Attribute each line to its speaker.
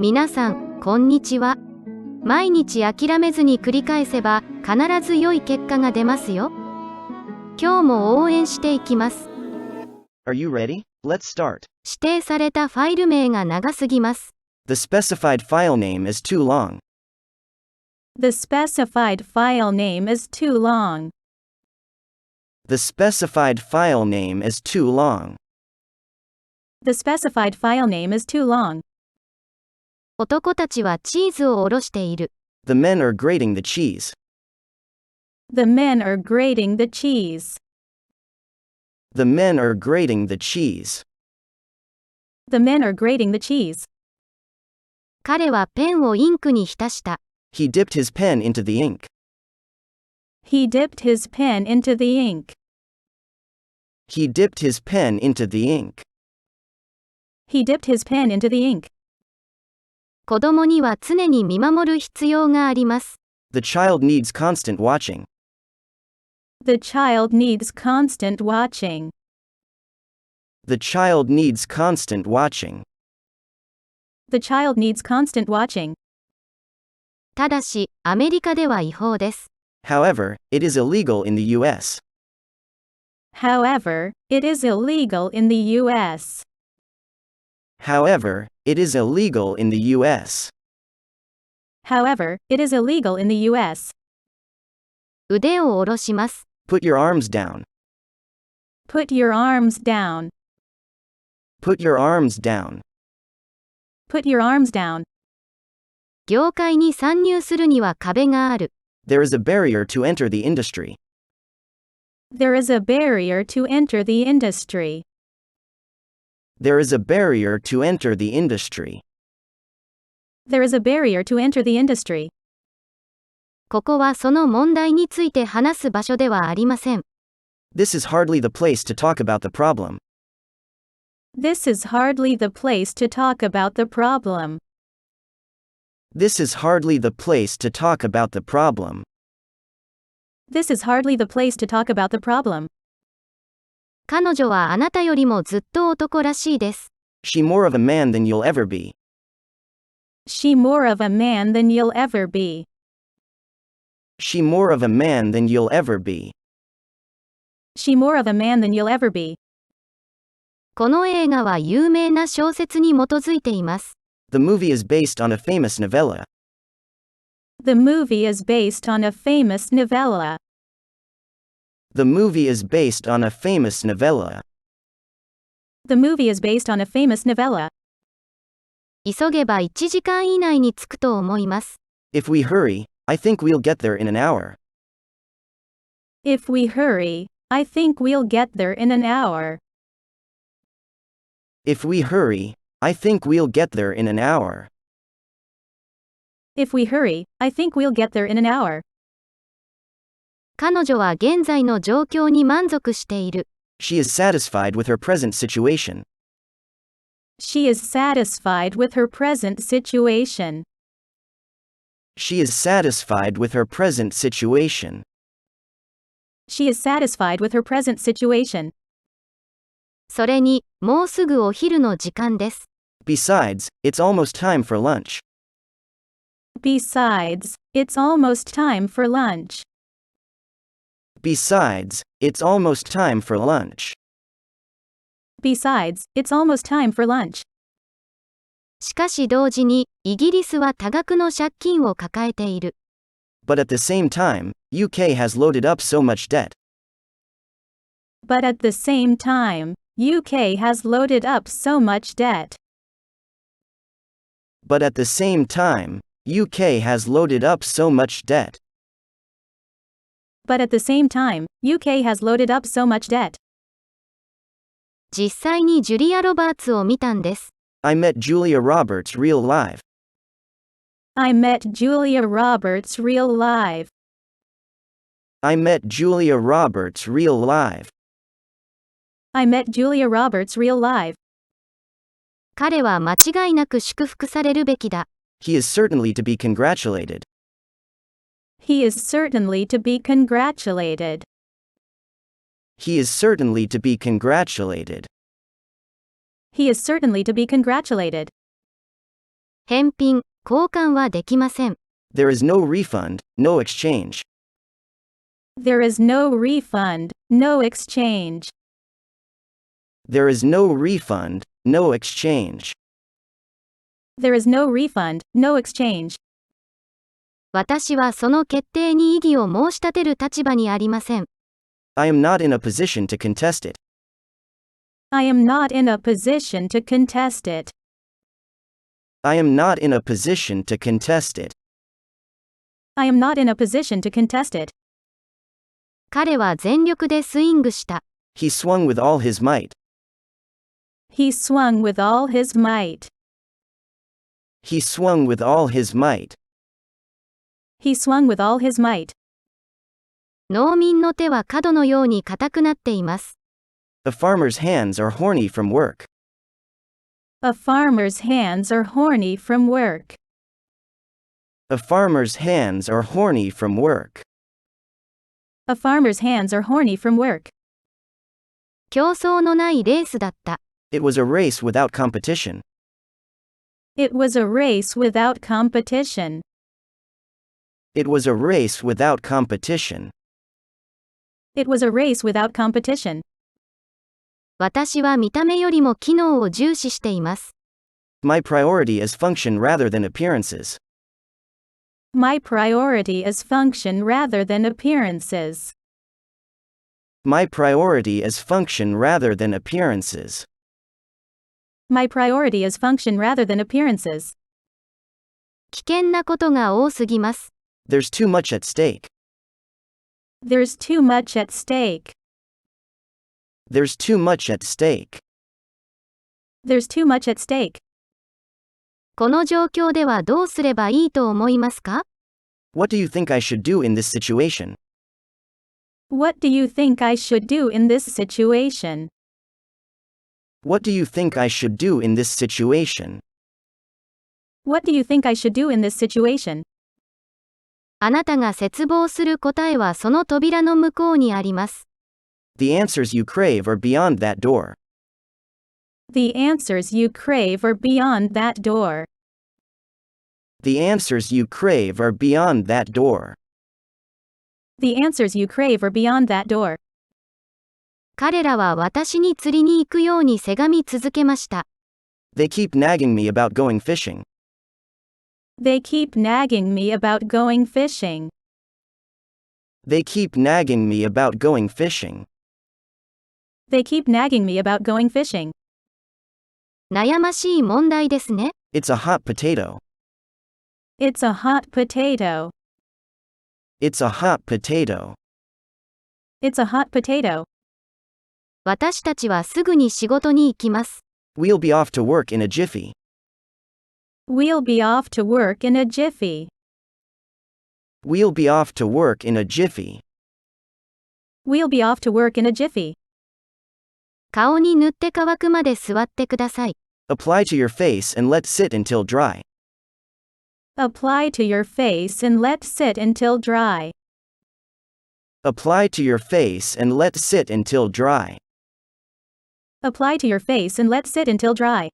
Speaker 1: 皆さん、こんにちは。毎日諦めずに繰り返せば、必ず良い結果が出ますよ。今日も応援していきます。
Speaker 2: Are you ready? Let's start.
Speaker 1: 指定されたファイル名が長すぎます。
Speaker 2: The specified file name is too long.
Speaker 3: The specified file name is too long.
Speaker 2: The specified file name is too long.
Speaker 3: The specified file name is too long.
Speaker 1: 男たちはチーズをおろしている。
Speaker 2: The men are grating the cheese.
Speaker 3: The men are grating the cheese.
Speaker 2: The men are grating the cheese.
Speaker 3: The men are grating the cheese.
Speaker 1: 彼はペンをインクに浸した。
Speaker 2: He dipped his pen into the ink.
Speaker 3: He dipped his pen into the ink.
Speaker 2: He dipped his pen into the ink.
Speaker 3: He dipped his pen into the ink.
Speaker 1: 子供には常に見守る必要があります。
Speaker 2: The child needs constant watching.
Speaker 3: The child needs constant watching.
Speaker 2: The child needs constant watching.
Speaker 3: The child needs constant watching.
Speaker 1: ただし、アメリカでは違法です。
Speaker 2: However, it is illegal in the U.S.
Speaker 3: However, it is illegal in the U.S.
Speaker 2: However, it is illegal in the U.S.
Speaker 3: However, it is illegal in the U.S.
Speaker 1: 腕を下ろします。
Speaker 2: Put your arms down.
Speaker 3: Put your arms down.
Speaker 2: Put your arms down.
Speaker 3: Put your arms down.
Speaker 1: 業界に参入するには壁がある。
Speaker 2: There is a barrier to enter the industry.
Speaker 3: There is a barrier to enter the industry.
Speaker 2: There is a barrier to enter the industry.
Speaker 3: There is a barrier to enter the industry.
Speaker 1: ここはその問題について話す場所ではありません。
Speaker 2: This is hardly the place to talk about the problem.
Speaker 3: This is hardly the place to talk about the problem.
Speaker 2: This is hardly the place to talk about the problem.
Speaker 3: This is hardly the place to talk about the problem.
Speaker 1: 彼女はあなたよりもずっと男らしいです。
Speaker 2: She more of a man than you'll ever be.
Speaker 3: She more of a man than you'll ever be.
Speaker 2: She more of a man than you'll ever be.
Speaker 3: She more of a man than you'll ever be.
Speaker 1: この映画は有名な小説に基づいています。
Speaker 2: The movie is based on a famous novella.
Speaker 3: The movie is based on a famous novella.
Speaker 2: The movie is based on a famous novella.
Speaker 3: The movie is based on a famous novella.
Speaker 1: 急げば1時間以内に着くと思います。
Speaker 2: If we hurry, I think we'll get there in an hour.
Speaker 3: If we hurry, I think we'll get there in an hour.
Speaker 2: If we hurry, I think we'll get there in an hour.
Speaker 3: If we hurry, I think we'll get there in an hour.
Speaker 1: 彼女は現在の状況に満足している。
Speaker 2: She is satisfied with her present situation.
Speaker 3: She is satisfied with her present situation.
Speaker 2: She is satisfied with her present situation.
Speaker 3: She is satisfied with her present situation.
Speaker 1: それに、もうすぐお昼の時間です。
Speaker 2: Besides, it's almost time for lunch.
Speaker 3: Besides, it's almost time for lunch.
Speaker 2: Besides, it's almost time for lunch.
Speaker 3: Besides, it's almost time for lunch.
Speaker 1: しかし同時に、イギリスは多額の借金を抱えている。
Speaker 2: But at the same time, UK has loaded up so much debt.
Speaker 3: But at the same time, UK has loaded up so much debt.
Speaker 2: But at the same time, UK has loaded up so much debt.
Speaker 3: But at the same time, UK has loaded up so much debt.
Speaker 1: 実際にジュリア・ロバーツを見たんです。
Speaker 2: I met Julia Roberts real live.
Speaker 3: I met Julia Roberts real live.
Speaker 2: I met Julia Roberts real live.
Speaker 3: I met Julia Roberts real live.
Speaker 1: 彼は間違いなく祝福されるべきだ。
Speaker 2: He is certainly to be congratulated.
Speaker 3: He is certainly to be congratulated.
Speaker 2: He is certainly to be congratulated.
Speaker 3: He is certainly to be congratulated.
Speaker 1: 返品、交換はできません。
Speaker 2: There is no refund, no exchange.
Speaker 3: There is no refund, no exchange.
Speaker 2: There is no refund, no exchange.
Speaker 3: There is no refund, no exchange.
Speaker 1: 私はその決定に異議を申し立てる立場にありません。
Speaker 2: I am not in a position to contest it.
Speaker 3: I am not in a position to contest it.
Speaker 2: I am not in a position to contest it.
Speaker 3: I am not in a position to contest it.
Speaker 1: 彼は全力でスイングした。
Speaker 2: He swung with all his might.
Speaker 3: He swung with all his might.
Speaker 2: He swung with all his might.
Speaker 3: He swung with all his might.
Speaker 1: 農民の手は角のように硬くなっています。
Speaker 2: A farmer's hands are horny from work.
Speaker 3: A farmer's hands are horny from work.
Speaker 2: A farmer's hands are horny from work.
Speaker 3: A farmer's hands are horny from work.
Speaker 1: 競争のないレースだった。
Speaker 2: It was a race without competition.
Speaker 3: It was a race without competition.
Speaker 2: It was a race without competition.
Speaker 3: It was a race without competition.
Speaker 1: 私は見た目よりも機能を重視しています。
Speaker 2: My priority is function rather than appearances.
Speaker 3: My priority is function rather than appearances.
Speaker 2: My priority is function rather than appearances.
Speaker 3: My priority is function rather than appearances.
Speaker 1: 危険なことが多すぎます。
Speaker 2: There's too much at stake.
Speaker 3: There's too much at stake.
Speaker 2: There's too much at stake.
Speaker 3: There's too much at stake.
Speaker 1: この状況ではどうすればいいと思いますか？
Speaker 2: What do you think I should do in this situation?
Speaker 3: What do you think I should do in this situation?
Speaker 2: What do you think I should do in this situation?
Speaker 3: What do you think I should do in this situation?
Speaker 1: あなたが絶望する答えはその扉の向こうにあります。
Speaker 2: The answers you crave are beyond that door.
Speaker 3: The answers you crave are beyond that door.
Speaker 2: The answers you crave are beyond that door.
Speaker 3: The answers you crave are beyond that door.
Speaker 1: 彼らは私に釣りに行くようにせがみ続けました。
Speaker 2: They keep nagging me about going fishing.
Speaker 3: They keep nagging me about going fishing.
Speaker 2: They keep nagging me about going fishing.
Speaker 3: They keep nagging me about going fishing.
Speaker 1: 悩ましい問題ですね。
Speaker 2: It's a hot potato.
Speaker 3: It's a hot potato.
Speaker 2: It's a hot potato.
Speaker 3: It's a hot potato.
Speaker 1: 私たちはすぐに仕事に行きます。
Speaker 2: We'll be off to work in a jiffy.
Speaker 3: We'll be off to work in a jiffy.
Speaker 2: We'll be off to work in a jiffy.
Speaker 3: We'll be off to work in a jiffy.
Speaker 1: 顔に塗って乾くまで座ってください。
Speaker 2: Apply to your face and let sit until dry.
Speaker 3: Apply to your face and let sit until dry.
Speaker 2: Apply to your face and let sit until dry.
Speaker 3: Apply to your face and let sit until dry.